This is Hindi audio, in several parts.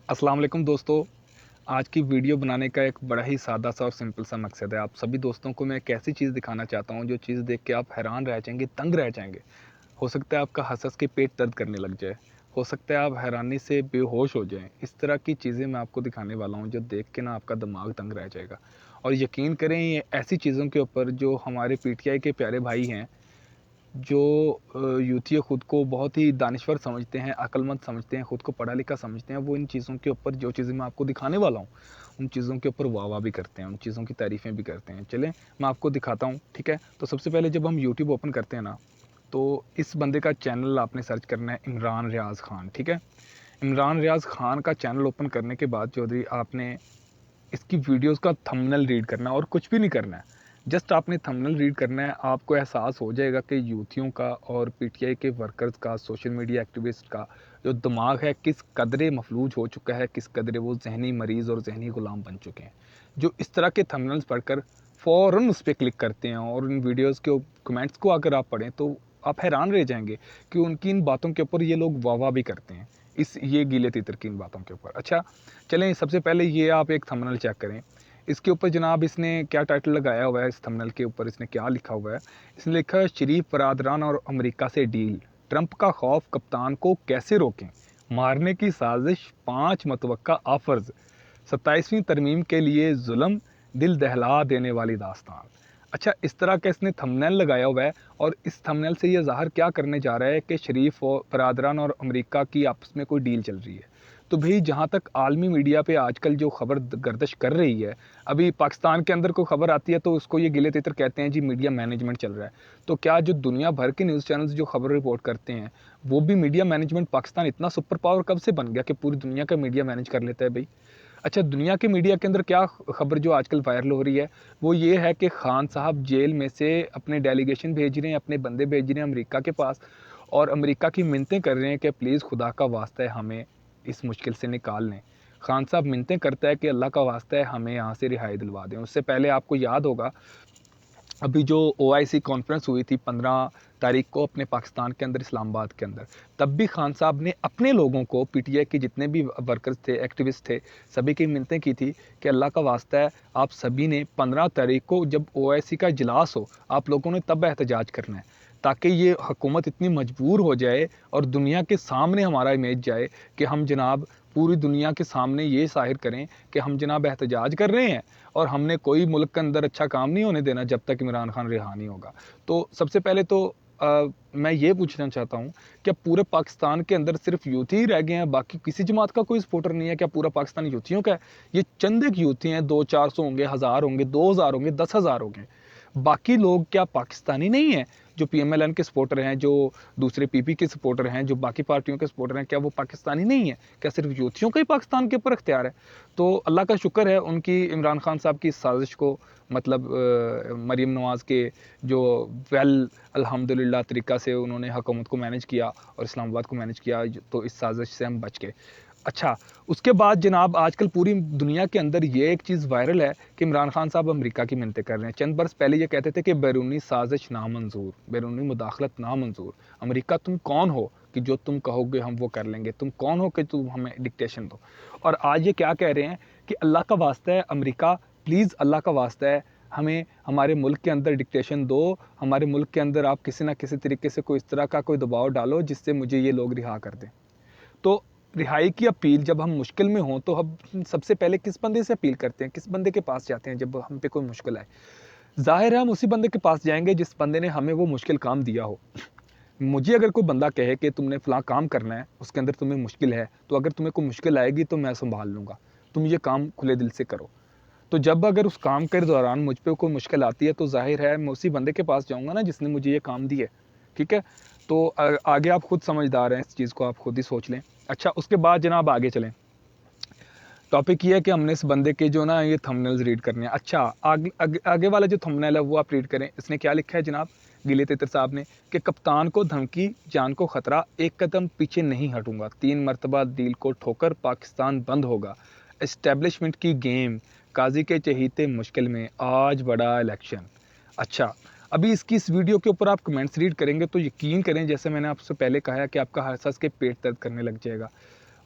अस्सलाम वालेकुम दोस्तों। आज की वीडियो बनाने का एक बड़ा ही सादा सा और सिंपल सा मकसद है। आप सभी दोस्तों को मैं एक ऐसी चीज़ दिखाना चाहता हूँ जो चीज़ देख के आप हैरान रह जाएँगे, दंग रह जाएँगे। हो सकता है आपका हँस-हँस के पेट दर्द करने लग जाए। हो सकता है आप हैरानी से बेहोश हो जाएँ। इस तरह की चीज़ें मैं आपको दिखाने वाला हूँ जो देख के ना आपका दिमाग दंग रह जाएगा। और यकीन करें ये ऐसी चीज़ों के ऊपर जो हमारे पीटीआई के प्यारे भाई हैं, जो यूथिया खुद को बहुत ही दानिश्वर समझते हैं, अक्लमंद समझते हैं, खुद को पढ़ा लिखा समझते हैं, वो इन चीज़ों के ऊपर जो चीज़ें मैं आपको दिखाने वाला हूँ, उन चीज़ों के ऊपर वाह-वाह भी करते हैं, उन चीज़ों की तारीफ़ें भी करते हैं। चलें, मैं आपको दिखाता हूँ, ठीक है? तो सबसे पहले जब हम यूट्यूब ओपन करते हैं ना, तो इस बंदे का चैनल आपने सर्च करना है इमरान रियाज़ खान, ठीक है? इमरान रियाज़ खान का चैनल ओपन करने के बाद चौधरी आपने इसकी वीडियोस का थंबनेल रीड करना है और कुछ भी नहीं करना है। जस्ट आपने थंबनेल रीड करना है, आपको एहसास हो जाएगा कि यूथियों का और पीटीआई के वर्कर्स का, सोशल मीडिया एक्टिविस्ट का जो दिमाग है किस कदरे मफलूज हो चुका है, किस कदरे वो ज़हनी मरीज़ और ज़हनी गुलाम बन चुके हैं। जो इस तरह के थंबनेल्स पढ़कर फ़ौरन उस पे क्लिक करते हैं और इन वीडियोज़ के कमेंट्स को अगर आप पढ़ें तो आप हैरान रह जाएँगे कि उनकी इन बातों के ऊपर ये लोग वाह-वाह भी करते हैं। ये गीले-तीतर की इन बातों के ऊपर। अच्छा, चलें सबसे पहले ये आप एक थंबनेल चेक करें। इसके ऊपर जनाब इसने क्या टाइटल लगाया हुआ है, इस थंबनेल के ऊपर इसने क्या लिखा हुआ है? इसने लिखा है शरीफ बरादरान और अमेरिका से डील, ट्रंप का खौफ कप्तान को कैसे रोकें, मारने की साजिश 5 मतवक्का ऑफर्स, 27वीं तरमीम के लिए जुल्म, दिल दहला देने वाली दास्तान। अच्छा, इस तरह का इसने थंबनेल लगाया हुआ है और इस थंबनेल से ये ज़ाहिर क्या करने जा रहा है कि शरीफ और बरादरान और अमेरिका की आपस में कोई डील चल रही है। तो भई जहाँ तक आलमी मीडिया पे आजकल जो खबर गर्दिश कर रही है, अभी पाकिस्तान के अंदर कोई खबर आती है तो उसको ये गिले-तीतर कहते हैं जी मीडिया मैनेजमेंट चल रहा है। तो क्या जो दुनिया भर के न्यूज़ चैनल्स जो खबर रिपोर्ट करते हैं, वो भी मीडिया मैनेजमेंट पाकिस्तान इतना सुपर पावर कब से बन गया कि पूरी दुनिया का मीडिया मैनेज कर लेता है भई? अच्छा, दुनिया के मीडिया के अंदर क्या खबर जो आजकल वायरल हो रही है, वो ये है कि खान साहब जेल में से अपने डेलीगेशन भेज रहे हैं, अपने बंदे भेज रहे हैं अमेरिका के पास और अमेरिका की मिन्नतें कर रहे हैं कि प्लीज़ खुदा का वास्ता है हमें इस मुश्किल से निकाल लें। खान साहब मिन्नतें करता है कि अल्लाह का वास्ता है हमें यहाँ से रिहाई दिलवा दें। उससे पहले आपको याद होगा अभी जो ओआईसी कॉन्फ्रेंस हुई थी 15 तारीख को अपने पाकिस्तान के अंदर इस्लामाबाद के अंदर, तब भी खान साहब ने अपने लोगों को पीटीआई के जितने भी वर्कर्स थे, एक्टिविस्ट थे, सभी की मिन्नतें की थी कि अल्लाह का वास्ता है आप सभी ने 15 तारीख को जब ओआईसी का इजलास हो, आप लोगों ने तब एहतजाज करना है। ताकि ये हुकूमत इतनी मजबूर हो जाए और दुनिया के सामने हमारा इमेज जाए कि हम जनाब पूरी दुनिया के सामने ये ज़ाहिर करें कि हम जनाब एहतजाज कर रहे हैं और हमने कोई मुल्क के अंदर अच्छा काम नहीं होने देना जब तक इमरान खान रिहा नहीं होगा। तो सबसे पहले तो मैं ये पूछना चाहता हूँ, क्या पूरे पाकिस्तान के अंदर सिर्फ यूथी ही रह गए हैं, बाकी किसी जमात का कोई सपोर्टर नहीं है? क्या पूरा पाकिस्तान यूथियों का है? ये चंद एक यूथी हैं, 200-400 होंगे, 1000 होंगे, 2000 होंगे, 10,000 होंगे। बाकी लोग क्या पाकिस्तानी नहीं हैं? जो पीएमएलएन के सपोर्टर हैं, जो दूसरे पीपी के सपोर्टर हैं, जो बाकी पार्टियों के सपोर्टर हैं, क्या वो पाकिस्तानी नहीं हैं? क्या सिर्फ यूथियों का ही पाकिस्तान के ऊपर इख्तियार है? तो अल्लाह का शुक्र है उनकी इमरान खान साहब की साजिश को मतलब मरीम नवाज़ के जो वेल अल्हम्दुलिल्लाह तरीक़ा से उन्होंने हुकूमत को मैनेज किया और इस्लामाबाद को मैनेज किया, तो इस साजिश से हम बच गए। अच्छा, उसके बाद जनाब आजकल पूरी दुनिया के अंदर ये एक चीज़ वायरल है कि इमरान खान साहब अमेरिका की मिन्नतें कर रहे हैं। चंद बरस पहले ये कहते थे कि बैरूनी साजिश नामंजूर, बैरूनी मुदाखलत नामंजूर। अमेरिका तुम कौन हो कि जो तुम कहोगे हम वो कर लेंगे? तुम कौन हो कि तुम हमें डिक्टेशन दो? और आज ये क्या कह रहे हैं कि अल्लाह का वास्ता है अमेरिका, प्लीज़ अल्लाह का वास्ता है हमें हमारे मुल्क के अंदर डिक्टेशन दो, हमारे मुल्क के अंदर आप किसी न किसी तरीके से कोई इस तरह का कोई दबाव डालो जिससे मुझे ये लोग रिहा कर दें। तो रिहाई की अपील जब हम मुश्किल में हों तो हम सबसे पहले किस बंदे से अपील करते हैं, किस बंदे के पास जाते हैं जब हम पे कोई मुश्किल आए? ज़ाहिर है हम उसी बंदे के पास जाएँगे जिस बंदे ने हमें वो मुश्किल काम दिया हो। मुझे अगर कोई बंदा कहे कि तुमने फ़लाँ काम करना है, उसके अंदर तुम्हें मुश्किल है, तो अगर तुम्हें कोई मुश्किल आएगी तो मैं सँभाल लूँगा, तुम ये काम खुले दिल से करो। तो जब अगर उस काम के दौरान मुझ पे कोई मुश्किल आती है तो ज़ाहिर है मैं उसी बंदे के पास जाऊँगा ना जिसने मुझे ये काम दिए, ठीक है? तो आगे आप खुद समझदार हैं, इस चीज़ को आप खुद ही सोच लें। अच्छा, उसके बाद जनाब आगे चलें। टॉपिक ये है कि हमने इस बंदे के जो ना ये थंबनेल्स रीड करने हैं। अच्छा, आगे वाला जो थंबनेल है वो आप रीड करें। इसने क्या लिखा है जनाब गिले तितर साहब ने कि कप्तान को धमकी, जान को खतरा, एक कदम पीछे नहीं हटूंगा, 3 मरतबा डील को ठोकर पाकिस्तान बंद होगा, एस्टेब्लिशमेंट की गेम, काजी के चहीते मुश्किल में, आज बड़ा इलेक्शन। अच्छा, अभी इसकी इस वीडियो के ऊपर आप कमेंट्स रीड करेंगे तो यकीन करें जैसे मैंने आपसे पहले कहा है कि आपका हँस-हँस के पेट दर्द करने लग जाएगा।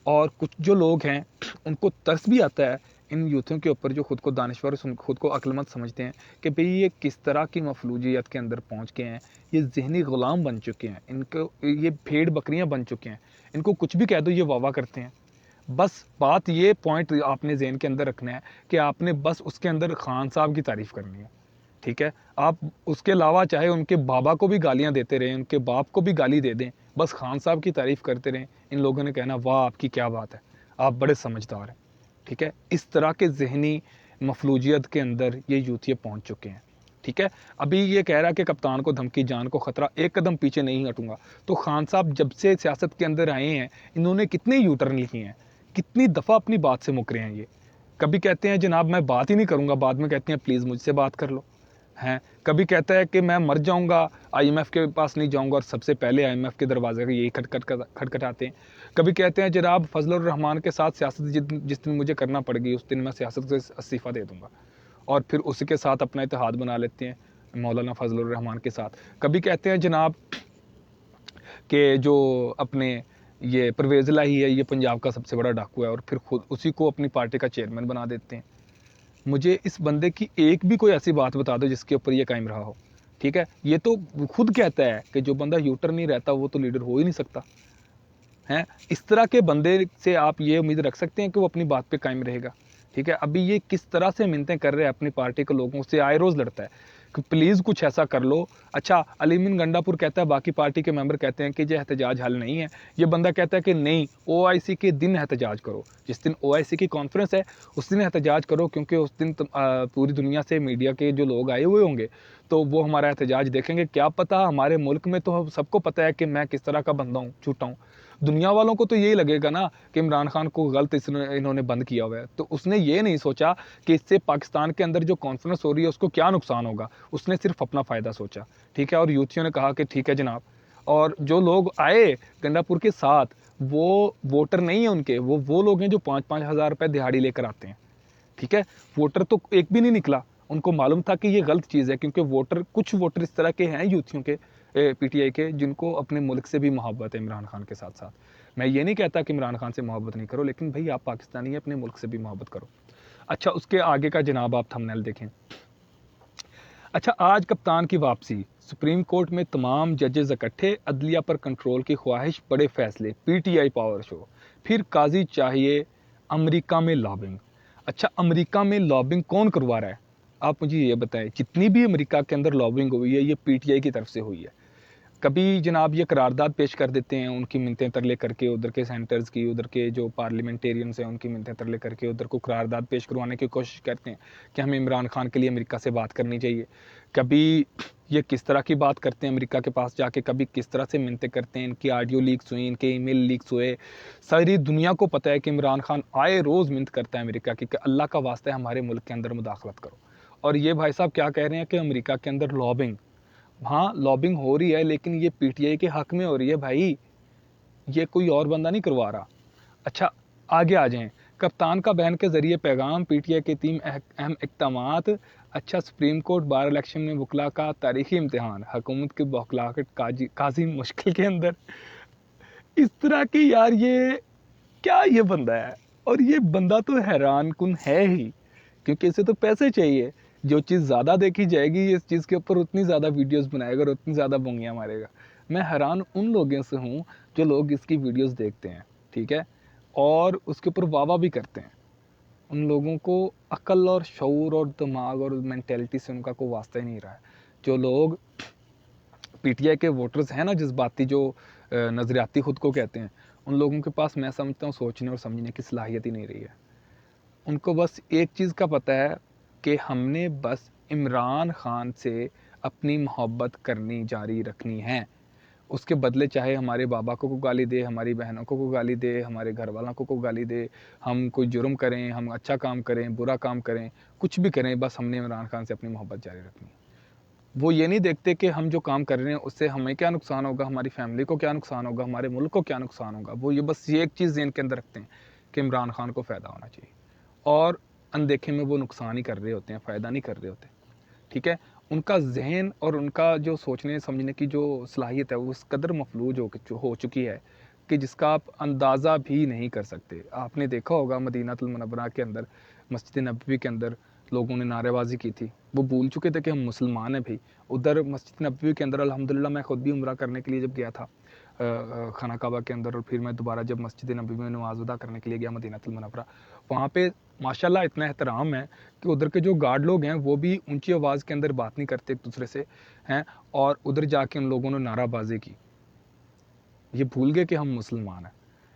और कुछ जो लोग हैं उनको तरस भी आता है इन यूथों के ऊपर जो खुद को दानिश्वर खुद को अक्लमंद समझते हैं कि भाई ये किस तरह की मफलूजियत के अंदर पहुंच गए हैं, ये जहनी गुलाम बन चुके हैं, इनको ये भेड़ बकरियां बन चुके हैं, इनको कुछ भी कह दो ये वाह करते हैं। बस बात ये पॉइंट आपने जहन के अंदर रखना है कि आपने बस उसके अंदर खान साहब की तारीफ करनी है, ठीक है। आप उसके अलावा चाहे उनके बाबा को भी गालियां देते रहें, उनके बाप को भी गाली दे दें, बस खान साहब की तारीफ करते रहें, इन लोगों ने कहना वाह आपकी क्या बात है, आप बड़े समझदार हैं, ठीक है। इस तरह के जहनी मफलूजियत के अंदर ये यूथिये पहुंच चुके हैं, ठीक है। अभी ये कह रहा है कि कप्तान को धमकी, जान को खतरा, एक कदम पीछे नहीं हटूंगा। तो खान साहब जब से सियासत के अंदर आए हैं इन्होंने कितने यू टर्न लिए हैं, कितनी दफ़ा अपनी बात से मुकरे हैं। ये कभी कहते हैं जनाब मैं बात ही नहीं करूंगा, बाद में कहते हैं प्लीज़ मुझसे बात कर लो, हैं। कभी कहता है कि मैं मर जाऊंगा, आईएमएफ के पास नहीं जाऊंगा, और सबसे पहले आईएमएफ के दरवाजे का यही खटखटाते हैं। कभी कहते हैं जनाब फजलुर रहमान के साथ सियासत जिस दिन मुझे करना पड़ गई उस दिन मैं सियासत से इस्तीफ़ा दे दूंगा, और फिर उसी के साथ अपना इत्तेहाद बना लेते हैं मौलाना फजलुर रहमान के साथ। कभी कहते हैं जनाब कि जो अपने ये परवेज़ इलाही है ये पंजाब का सबसे बड़ा डाकू है, और फिर खुद उसी को अपनी पार्टी का चेयरमैन बना देते हैं। मुझे इस बंदे की एक भी कोई ऐसी बात बता दो जिसके ऊपर ये कायम रहा हो, ठीक है। ये तो खुद कहता है कि जो बंदा यूटर नहीं रहता वो तो लीडर हो ही नहीं सकता है। इस तरह के बंदे से आप ये उम्मीद रख सकते हैं कि वो अपनी बात पे कायम रहेगा, ठीक है। अभी ये किस तरह से मिन्नतें कर रहे हैं अपनी पार्टी के लोगों से, आए रोज़ लड़ता है कि प्लीज़ कुछ ऐसा कर लो। अच्छा, अलीमिन गंडापुर कहता है, बाकी पार्टी के मेंबर कहते हैं कि ये एहतजाज हल नहीं है। ये बंदा कहता है कि नहीं, ओआईसी के दिन एहतजाज करो, जिस दिन ओआईसी की कॉन्फ्रेंस है उस दिन एहतजाज करो, क्योंकि उस दिन पूरी दुनिया से मीडिया के जो लोग आए हुए होंगे तो वो हमारा एहतजाज देखेंगे। क्या पता हमारे मुल्क में तो सबको पता है कि मैं किस तरह का बंदा हूँ, झूठा हूँ। दुनिया वालों को तो यही लगेगा ना कि इमरान खान को गलत इन्होंने बंद किया हुआ है। तो उसने ये नहीं सोचा कि इससे पाकिस्तान के अंदर जो कॉन्फ्रेंस हो रही है उसको क्या नुकसान होगा, उसने सिर्फ अपना फ़ायदा सोचा, ठीक है। और यूथियों ने कहा कि ठीक है जनाब। और जो लोग आए गंडापुर के साथ वो वोटर नहीं है उनके, वो लोग हैं जो 5-5 हज़ार रुपये दिहाड़ी लेकर आते हैं, ठीक है। वोटर तो एक भी नहीं निकला, उनको मालूम था कि ये गलत चीज़ है, क्योंकि वोटर, कुछ वोटर इस तरह के हैं यूथियों के, पीटीआई के, जिनको अपने मुल्क से भी मोहब्बत है इमरान खान के साथ साथ। मैं ये नहीं कहता कि इमरान खान से मोहब्बत नहीं करो, लेकिन भाई आप पाकिस्तानी हैं, अपने मुल्क से भी मोहब्बत करो। अच्छा, उसके आगे का जनाब आप थंबनेल देखें। अच्छा, आज कप्तान की वापसी, सुप्रीम कोर्ट में तमाम जजेस इकट्ठे, अदलिया पर कंट्रोल की ख्वाहिश, बड़े फैसले, पीटीआई पावर शो, फिर काजी चाहिए, अमेरिका में लॉबिंग। अच्छा, अमेरिका में लॉबिंग कौन करवा रहा है, आप मुझे ये बताएं। जितनी भी अमेरिका के अंदर लॉबिंग हुई है ये पीटीआई की तरफ से हुई है। कभी जनाब ये करारदाद पेश कर देते हैं उनकी मिन्नतें तरले करके, उधर के सेंटर्स की, उधर के जो पार्लियामेंटेरियंस हैं उनकी मिन्नतें तरले करके उधर को करारदाद पेश करवाने की कोशिश करते हैं कि हमें इमरान खान के लिए अमेरिका से बात करनी चाहिए। कभी ये किस तरह की बात करते हैं अमेरिका के पास जाके, कभी किस तरह से मिन्नतें करते हैं। इनकी ऑडियो लीक्स हुई, इनके ईमेल लीक्स हुए, सारी दुनिया को पता है कि इमरान खान आए रोज़ मिन्नत करता है अमेरिका की कि अल्लाह का वास्ता है हमारे मुल्क के अंदर मुदाखलत करो। और ये भाई साहब क्या कह रहे हैं कि अमेरिका के अंदर लॉबिंग, हाँ लॉबिंग हो रही है, लेकिन ये पीटीआई के हक में हो रही है भाई, ये कोई और बंदा नहीं करवा रहा। अच्छा, आगे आ जाएं। कप्तान का बयान के जरिए पैगाम, पीटीआई के 3 अहम इक़दामात। अच्छा, सुप्रीम कोर्ट बार इलेक्शन में वकला का तारीखी इम्तिहान, हुकूमत की बौखलाहट काजी मुश्किल के अंदर। इस तरह की यार ये क्या ये बंदा है, और ये बंदा तो हैरान कुन है ही, क्योंकि इसे तो पैसे चाहिए। जो चीज़ ज़्यादा देखी जाएगी इस चीज़ के ऊपर उतनी ज़्यादा वीडियोस बनाएगा और उतनी ज़्यादा बोंगियाँ मारेगा। मैं हैरान उन लोगों से हूँ जो लोग इसकी वीडियोस देखते हैं, ठीक है, और उसके ऊपर वाह भी करते हैं। उन लोगों को अक्ल और शऊर और दिमाग और मेंटेलिटी से उनका कोई वास्ता ही नहीं रहा है। जो लोग पीटीआई के वोटर्स हैं ना, जज्बाती, जो नज़रियाती खुद को कहते हैं, उन लोगों के पास मैं समझता हूँ सोचने और समझने की सलाहियत ही नहीं रही है। उनको बस एक चीज़ का पता है कि हमने बस इमरान खान से अपनी मोहब्बत करनी जारी रखनी है। उसके बदले चाहे हमारे बाबा को गाली दे, हमारी बहनों को गाली दे, हमारे घर वालों को गाली दे, हम कोई जुर्म करें, हम अच्छा काम करें, बुरा काम करें, कुछ भी करें, बस हमने इमरान खान से अपनी मोहब्बत जारी रखनी है। वो ये नहीं देखते कि हम जो काम कर रहे हैं उससे हमें क्या नुकसान होगा, हमारी फैमिली को क्या नुकसान होगा, हमारे मुल्क को क्या नुकसान होगा। वो ये बस ये एक चीज़ इनके अंदर रखते हैं कि इमरान खान को फ़ायदा होना चाहिए, और अनदेखे में वो नुकसान ही कर रहे होते हैं, फ़ायदा नहीं कर रहे होते, ठीक है। उनका जहन और उनका जो सोचने समझने की जो सलाहियत है वो उस कदर मफलूज हो चुकी है कि जिसका आप अंदाज़ा भी नहीं कर सकते। आपने देखा होगा मदीनातुल मुनव्वरा के अंदर, मस्जिद नबवी के अंदर लोगों ने नारेबाजी की थी। वो भूल चुके थे कि हम मुसलमान हैं भाई। उधर मस्जिद नबवी के अंदर अल्हम्दुलिल्लाह मैं ख़ुद भी उम्रा करने के लिए जब गया था खाना काबा के अंदर, और फिर मैं दोबारा जब मस्जिद नबवी में नमाज़ अदा करने के लिए गया मदीनातुल मुनव्वरा, वहाँ पे माशाल्लाह इतना एहतराम है कि उधर के जो गार्ड लोग हैं वो भी ऊंची आवाज़ के अंदर बात नहीं करते एक दूसरे से हैं, और उधर जाके उन लोगों ने नाराबाजी की। ये भूल गए कि हम मुसलमान हैं।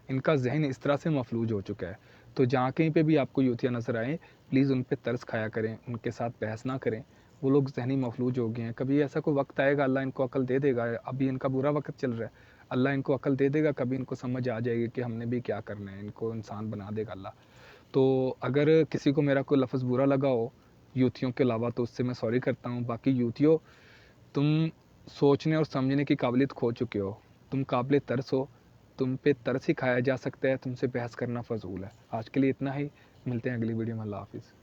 इनका जहन इस तरह से मफलूज हो चुका है। तो जहाँ कहीं पे भी आपको यूथिया नज़र आए, प्लीज़ उन पे तरस खाया करें, उनके साथ बहस ना करें। वो लोग जहनी मफलूज हो गए हैं। कभी ऐसा कोई वक्त आएगा, अल्लाह इनको अकल दे देगा। अभी इनका बुरा वक्त चल रहा है, अल्लाह इनको अकल दे देगा, कभी इनको समझ आ जाएगी कि हमने भी क्या करना है, इनको इंसान बना देगा अल्लाह। तो अगर किसी को मेरा कोई लफ्ज़ बुरा लगा हो यूथियों के अलावा, तो उससे मैं सॉरी करता हूँ। बाकी यूथियों, तुम सोचने और समझने की काबिलियत खो चुके हो, तुम काबिल तरस हो, तुम पे तरस ही खाया जा सकता है, तुमसे बहस करना फजूल है। आज के लिए इतना ही, मिलते हैं अगली वीडियो में। अल्लाह हाफिज़।